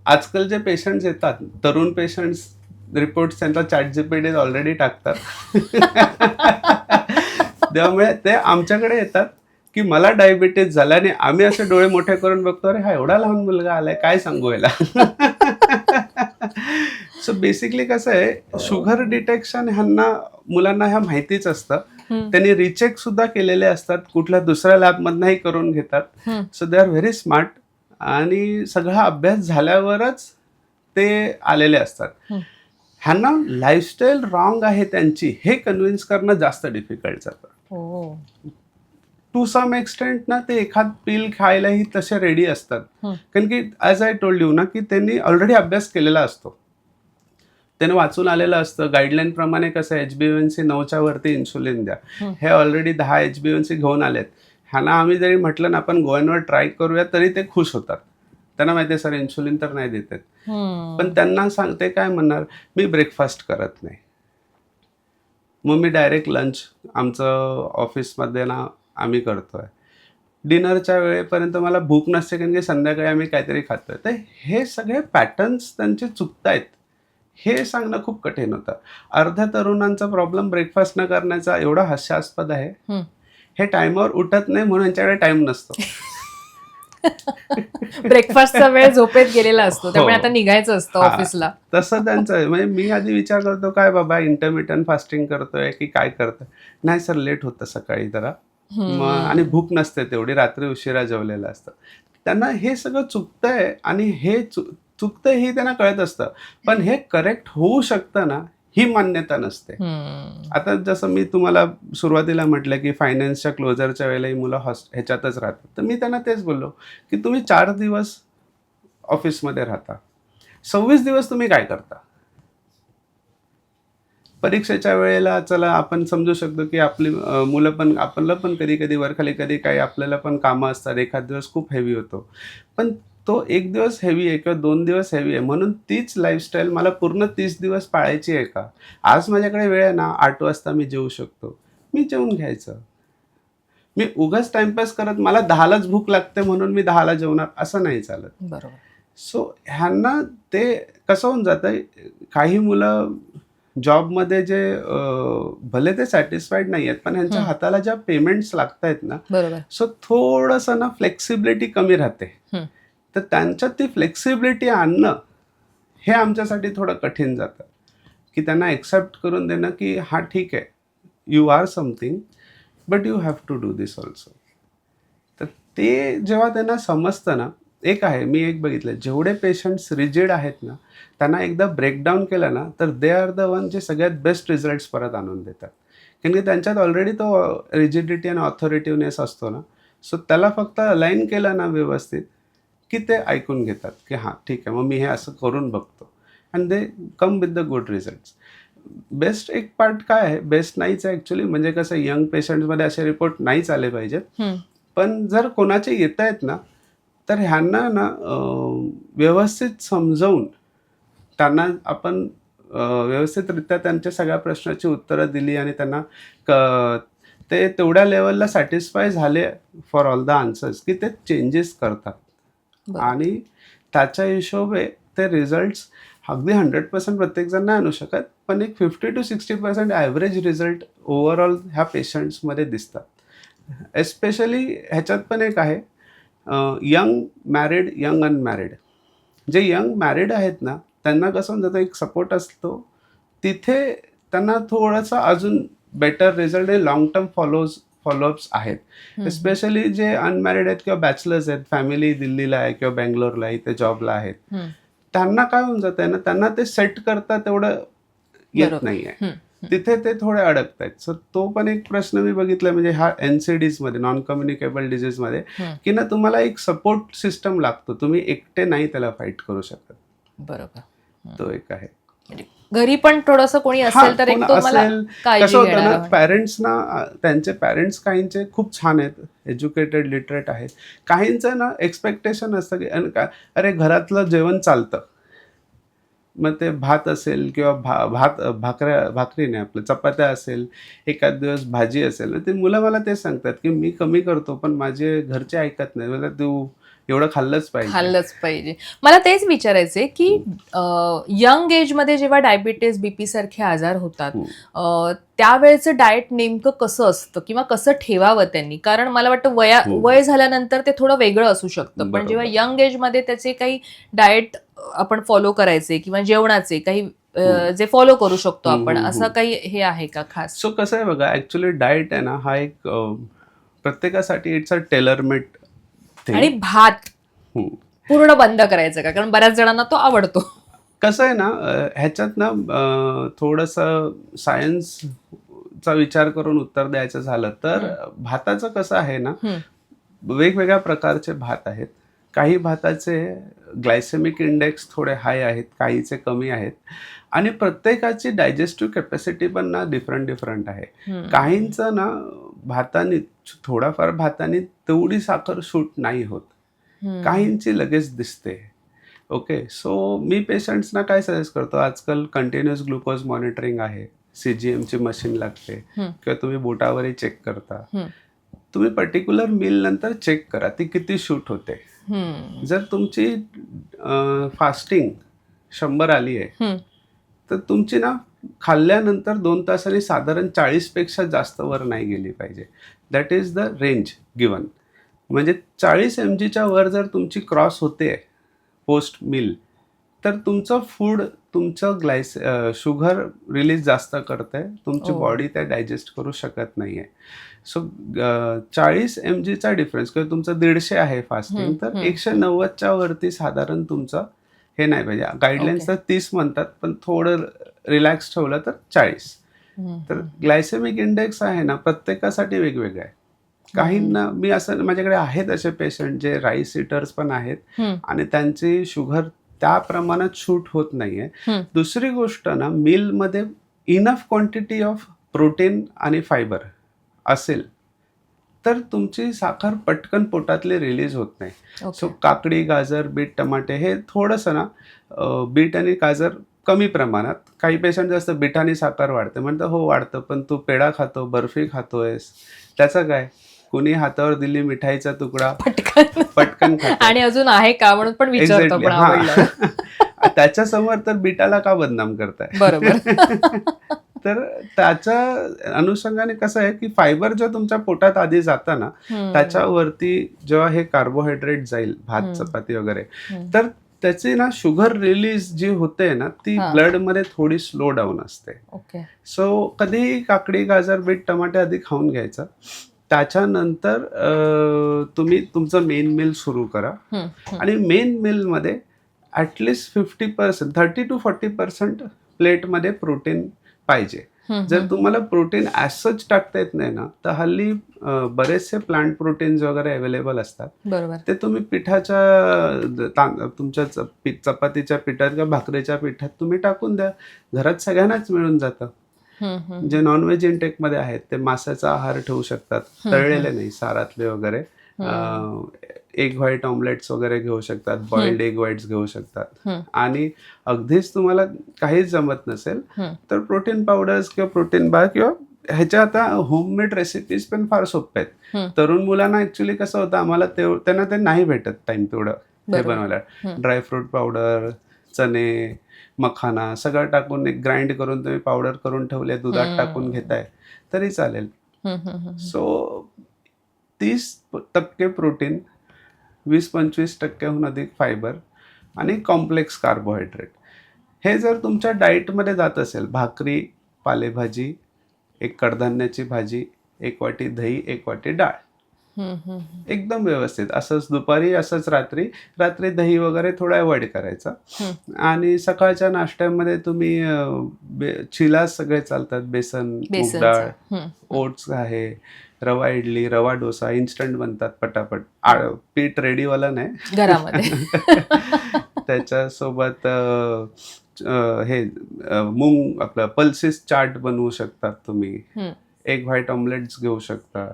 आजकाल जे पेशंट्स येतात, तरुण पेशंट्स रिपोर्ट्स त्यांचा ChatGPT ऑलरेडी टाकतात. त्यामुळे ते आमच्याकडे येतात, की मला डायबिटीज झाला आणि आम्ही असे डोळे मोठे करून बघतो, "अरे, हा एवढा लहान मुलगा आलाय, काय सांगू याला?" सो बेसिकली कसं आहे, हो. शुगर डिटेक्शन मुलांना ह्या माहितीच असतं. हं, त्यांनी रिचेक सुद्धा केलेले असतात. कुठल्या दुसऱ्या लॅबमधनंही करून घेतात. हं, so they are very smart आणि सगळा अभ्यास झाल्यावरच ते आलेले असतात. हं. ह्यांना लाईफस्टाईल रॉंग आहे त्यांची, हे कन्व्हिन्स करणं जास्त डिफिकल्ट जातं. हो. टू सम एक्सटेंट ना ते एखाद पिल खायलाही तसे रेडी असतात. हं, कारण की ॲज आय टोल्ड यू ना, की त्यांनी ऑलरेडी अभ्यास केलेला असतो. त्यानं वाचून आलेलं असतं. गाईडलाईनप्रमाणे कसं आहे, HbA1c 9च्या वरती इन्शुलिन द्या. हं. हे ऑलरेडी 10 HbA1c घेऊन आलेत. ह्यांना आम्ही जरी म्हटलं ना, आपण गोव्यांवर ट्राय करूया, तरी ते खुश होतात. त्यांना माहिती आहे, सर इन्शुलिन तर नाही देत आहेत. पण हं. त्यांना सांगते काय म्हणणार, मी ब्रेकफास्ट करत नाही. मग मी डायरेक्ट लंच आमचं ऑफिसमध्ये ना आम्ही करतोय. डिनरच्या वेळेपर्यंत मला भूक नसते, कारण की संध्याकाळी आम्ही काहीतरी खातोय. तर हे सगळे पॅटर्न्स त्यांचे चुकतायत. हे सांगणं खूप कठीण होतं. अर्ध्या तरुणांचा प्रॉब्लेम ब्रेकफास्ट न करण्याचा एवढा हास्यास्पद आहे. हं. हे टाईमवर उठत नाही म्हणून यांच्याकडे टाईम नसतो. ब्रेकफास्टचा वेळ झोपेत गेलेला असतो. त्यामुळे हो. आता निघायचं असतं हां. ऑफिसला. तसं त्यांचं आहे. म्हणजे मी आधी विचार करतो, काय बाबा इंटरमिटंट फास्टिंग करतोय की काय करतोय? नाही सर, लेट होतं सकाळी जरा. मग आणि हं. भूक नसते तेवढी, रात्री उशिरा जेवलेलं असतं. त्यांना हे सगळं चुकतंय आणि हे चुकतंय हे त्यांना कळत असतं. पण हे करेक्ट होऊ शकतं ना, ही मान्यता नसते. हं. आता जसं मी तुम्हाला सुरुवातीला म्हटलं, की फायनान्सच्या क्लोजरच्या वेळेला ही मुलं ह्याच्यातच राहतात. तर मी त्यांना तेच बोललो, की तुम्ही 4 दिवस ऑफिसमध्ये राहता. 26 दिवस तुम्ही काय करता? परीक्षेच्या वेळेला चला आपण समजू शकतो, की आपली मुलं पण आपलं पण कधी-कधी वरखाली कधी काही आपल्याला पण कामं असतात. एखाद दिवस खूप हेवी होतो. पण तो 1 दिवस हेवी आहे किंवा 2 दिवस हेवी आहे म्हणून तीच लाईफस्टाईल मला पूर्ण 30 दिवस पाळायची आहे का? आज माझ्याकडे वेळ आहे ना, 8 वाजता मी जेवू शकतो. मी जेवून घ्यायचं. मी उगाच टाईमपास करत मला 10लाच भूक लागते म्हणून मी 10ला जेवणार असं नाही चालत. बरोबर. सो ह्यांना ते कसं होऊन जातं, काही मुलं जॉबमध्ये जे भले ते सॅटिस्फाईड नाही आहेत, पण ह्यांच्या हं. हाताला ज्या पेमेंट्स लागतायत ना, बरोबर. सो थोडंसं ना फ्लेक्सिबिलिटी कमी राहते. हं. तर त्यांच्यात ती फ्लेक्सिबिलिटी आणणं, हे आमच्यासाठी थोडं कठीण जातं, की त्यांना एक्सेप्ट करून देणं, की हां ठीक आहे, you are something, but you have to do this also. तर ते जेव्हा त्यांना समजतं ना, मी एक बघितलं, जेवढे पेशंट्स रिजिड आहेत ना, त्यांना एकदा ब्रेकडाऊन केलं ना, तर दे आर द वन जे सगळ्यात बेस्ट रिझल्ट्स परत आणून देतात. कारण की त्यांच्यात ऑलरेडी तो रिजिडिटी आणि ऑथॉरिटिव्हनेस असतो ना, सो त्याला फक्त अलाइन केलं ना व्यवस्थित, की ते ऐकून घेतात, की हां ठीक आहे, मग मी हे असं करून बघतो. And they come with the good results. Best एक पार्ट काय आहे, बेस्ट नाहीच आहे ॲक्चुअली, म्हणजे कसं यंग पेशंट्समध्ये असे रिपोर्ट नाहीच आले पाहिजेत. हं. पण जर कोणाचे येतायत ना, तर ह्यांना ना व्यवस्थित समजावून त्यांना आपण व्यवस्थितरित्या त्यांच्या सगळ्या प्रश्नाची उत्तरं दिली आणि त्यांना क ते तेवढ्या लेव्हलला सॅटिस्फाय झाले फॉर ऑल द आन्सर्स, की ते चेंजेस करतात. बरोबर. आणि त्याच्या हिशोबे ते रिझल्ट्स अगदी 100% प्रत्येकजण नाही आणू शकत, पण एक 50-60% ॲव्हरेज रिझल्ट ओव्हरऑल ह्या पेशंट्समध्ये दिसतात. एस्पेशली ह्याच्यात पण एक आहे, यंग मॅरिड, यंग अनमॅरिड. जे यंग मॅरिड आहेत ना, त्यांना कसं होऊन जातं, एक सपोर्ट असतो. तिथे त्यांना थोडंसं अजून बेटर रिझल्ट आणि लाँग टर्म फॉलोअप्स आहेत. हं, हं. स्पेशली जे अनमॅरिड आहेत किंवा बॅचलर्स आहेत, फॅमिली दिल्लीला आहे किंवा बंगलोरला आहे, इथे जॉबला आहेत. हं. त्यांना काय होऊन जातंय ना, त्यांना ते सेट करता तेवढं येत बरोबर. नाहीये. हं, हं. तिथे ते थोडे अडकतायत. सो तो पण एक प्रश्न मी बघितलाय, म्हणजे हा NCDsमध्ये, नॉन कम्युनिकेबल डिसीजमध्ये, हं. की ना तुम्हाला एक सपोर्ट सिस्टम लागतो. तुम्ही एकटे नाही त्याला फाईट करू शकत. बरोबर. हं. तो एक आहे. म्हणजे घरी पण थोडंसं कोणी हां, असेल तर कोण एक तो मला असेल, कसं काळजी होतं ना, घेणारा म्हणजे. पॅरेंट्सना त्यांचे पॅरेंट्स काहींचे खूप छान आहेत, एज्युकेटेड, लिटरेट आहेत. काहींचं ना एक्स्पेक्टेशन असतं, की अरे घरातलं जेवण चालतं. मग ते भात असेल किंवा भाकरी नाही, आपलं चपात्या असेल, एखाद दिवस भाजी असेल. ते मुलं मला तेच सांगतात, की मी कमी करतो, पण माझे घरचे ऐकत नाही. मला तू एवढं खाल्लंच पाहिजे. खाल्लंच पाहिजे. मला तेच विचारायचे की यंग एजमध्ये जेव्हा डायबिटीज बीपी सारखे आजार होतात त्यावेळेचं डाएट नेमकं कसं असतं किंवा कसं ठेवावं त्यांनी, कारण मला वाटतं वय झाल्यानंतर ते थोडं वेगळं असू शकतं, पण बरोबर. जेव्हा यंग एजमध्ये त्याचे काही डाएट आपण फॉलो करायचे किंवा जेवणाचे काही जे फॉलो करू शकतो आपण, असं काही हे आहे का खास? सो कसं आहे बघा, ऍक्च्युली डाएट आहे ना हा एक प्रत्येकासाठी इट्स अ टेलरमेड आणि भात पूर्ण बंद करायचं का, कारण बऱ्याच जणांना तो आवडतो. कसं आहे ना, ह्याच्यात ना थोडंसं सायन्सचा विचार करून उत्तर द्यायचं झालं तर भाताचं कसं आहे ना, वेगवेगळ्या प्रकारचे भात आहेत. काही भाताचे ग्लायसेमिक इंडेक्स थोडे हाय आहेत, काहीचे कमी आहेत, आणि प्रत्येकाची डायजेस्टिव्ह कॅपॅसिटी पण ना डिफरंट आहे. काहींचं ना भाताने, थोडाफार भाताने तेवढी साखर शूट नाही होत, काहींची लगेच दिसते. ओके, सो मी पेशंट्सना काय सजेस्ट करतो, आजकाल कंटिन्युअस ग्लुकोज मॉनिटरिंग आहे, CGMची मशीन लागते किंवा तुम्ही बोटावरही चेक करता. तुम्ही पर्टिक्युलर मील नंतर चेक करा ती किती शूट होते. जर तुमची फास्टिंग 100 आली आहे तर तुमची ना खाल्ल्यानंतर 2 तासांनी साधारण 40 पेक्षा जास्त वर नाही गेली पाहिजे. That is the range given. म्हणजे 40 mgच्या वर जर तुमची क्रॉस होते पोस्ट मील तर तुमचं फूड तुमचं शुगर रिलीज जास्त करतंय, तुमची बॉडी त्या डायजेस्ट करू शकत नाहीये. सो 40 mgचा डिफरन्स किंवा तुमचं 150 आहे फास्टिंग तर 190च्या वरती साधारण तुमचं हे नाही पाहिजे. गाईडलाईन्स तर 30 म्हणतात, पण थोडं रिलॅक्स ठेवलं तर 40. तर ग्लायसेमिक इंडेक्स आहे ना प्रत्येकासाठी वेगवेगळं आहे. काहींना, मी असं माझ्याकडे आहेत असे पेशंट जे राईस इटर्स पण आहेत आणि त्यांची शुगर त्या प्रमाणात शूट होत नाहीये. दुसरी गोष्ट ना, मीलमध्ये इनफ क्वांटिटी ऑफ प्रोटीन आणि फायबर असेल तर तुमची साखर पटकन पोटातली रिलीज होत नाही. सो काकडी, गाजर, बीट, टमाटे हे थोडंसं ना, बीट आणि गाजर कमी प्रमाणात. काही पेशंट जास्त बीटाने साखर वाढते, म्हणतात हो वाढतं, पण तू पेढा खातो, बर्फी खातोयस, त्याचं काय? कुणी हातावर दिली मिठाईचा तुकडा पटकन खातो आणि अजून आहे का म्हणून पण विचारतो, पण आवडलं. त्याच्या समोर तर बीटाला का बदनाम करताय? बरोबर. तर त्याच्या अनुषंगाने कसं आहे की फायबर जेव्हा तुमच्या पोटात आधी जातं ना, त्याच्यावरती जेव्हा हे कार्बोहायड्रेट जाईल, भात चपाती वगैरे, तर त्याची ना शुगर रिलीज जी होते ना ती ब्लड मध्ये थोडी स्लो डाऊन असते. सो कधीही काकडी, गाजर, बीट, टमाटे आधी खाऊन घ्यायचं, त्याच्यानंतर तुम्ही तुमचं मेन मील सुरू करा. आणि मेन मीलमध्ये ॲटलिस्ट 50%, 30 to 40% प्लेटमध्ये प्रोटीन पाहिजे. जर तुम्हाला प्रोटीन ॲज सच टाकता येत नाही ना, तर हल्ली बरेचसे प्लांट प्रोटीन्स वगैरे अवेलेबल असतात. ते तुम्ही पिठाच्या तुमच्या चपातीच्या पिठात किंवा भाकरीच्या पिठात तुम्ही टाकून द्या, घरात सगळ्यांनाच मिळून जातं. जे नॉनव्हेज इंटेकमध्ये आहेत ते माशाचा आहार ठेवू शकतात, तळलेले नाही, सारातले वगैरे. एग व्हाईट ऑमलेट्स वगैरे घेऊ शकतात, बॉइल्ड एग व्हाईट्स घेऊ शकतात. आणि अगदीच तुम्हाला काहीच जमत नसेल तर प्रोटीन पावडर्स किंवा प्रोटीन बार किंवा ह्याच्या आता होममेड रेसिपीज पण फार सोप्या आहेत. तरुण मुलांना ऍक्च्युली कसं होतं, आम्हाला त्यांना ते नाही भेटत टाइम तेवढं हे बनवायला. ड्रायफ्रूट पावडर, चणे, मखाना सगळं टाकून एक ग्राइंड करून तुम्ही पावडर करून ठेवले, दुधात टाकून घेताय तरी चालेल. सो 30% प्रोटीन, 20-25%हून अधिक फायबर आणि कॉम्प्लेक्स कार्बोहायड्रेट हे जर तुमच्या डाएटमध्ये जात असेल, भाकरी, पालेभाजी, एक कडधान्याची भाजी, 1 वाटी दही, 1 वाटी डाळ, एकदम व्यवस्थित. असंच दुपारी, असंच रात्री दही वगैरे थोडा अवॉइड करायचा. आणि सकाळच्या नाश्त्यामध्ये तुम्ही चिला सगळे चालतात, बेसन, मूग डाळ, ओट्स आहे, रवा इडली, रवा डोसा इन्स्टंट बनतात पटापट, पीठ रेडीवाला नाही घरामध्ये. त्याच्यासोबत हे मूग आपलं पल्सेस चाट बनवू शकतात तुम्ही, एग व्हाईट ऑमलेट्स घेऊ शकता.